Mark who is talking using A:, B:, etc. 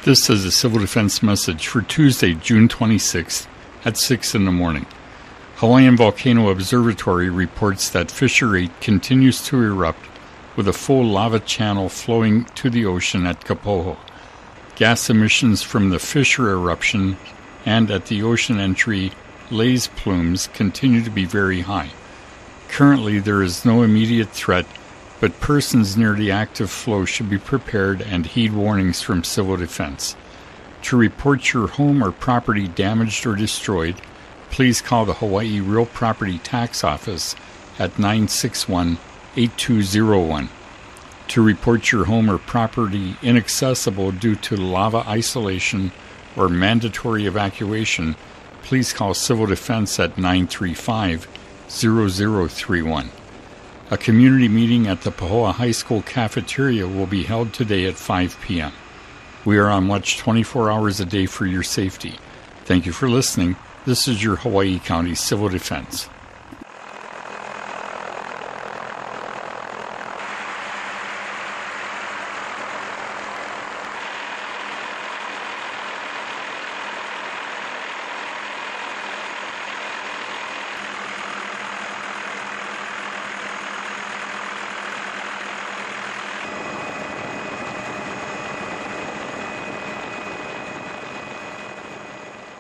A: This is a Civil Defense message for Tuesday, June 26th at 6 in the morning. Hawaiian Volcano Observatory reports that Fissure 8 continues to erupt with a full lava channel flowing to the ocean at Kapoho. Gas emissions from the fissure eruption and at the ocean entry laze plumes continue to be very high. Currently, there is no immediate threat, but persons near the active flow should be prepared and heed warnings from Civil Defense. To report your home or property damaged or destroyed, please call the Hawaii Real Property Tax Office at 961-8201. To report your home or property inaccessible due to lava isolation or mandatory evacuation, please call Civil Defense at 935-0031. A community meeting at the Pahoa High School cafeteria will be held today at 5 p.m. We are on watch 24 hours a day for your safety. Thank you for listening. This is your Hawaii County Civil Defense.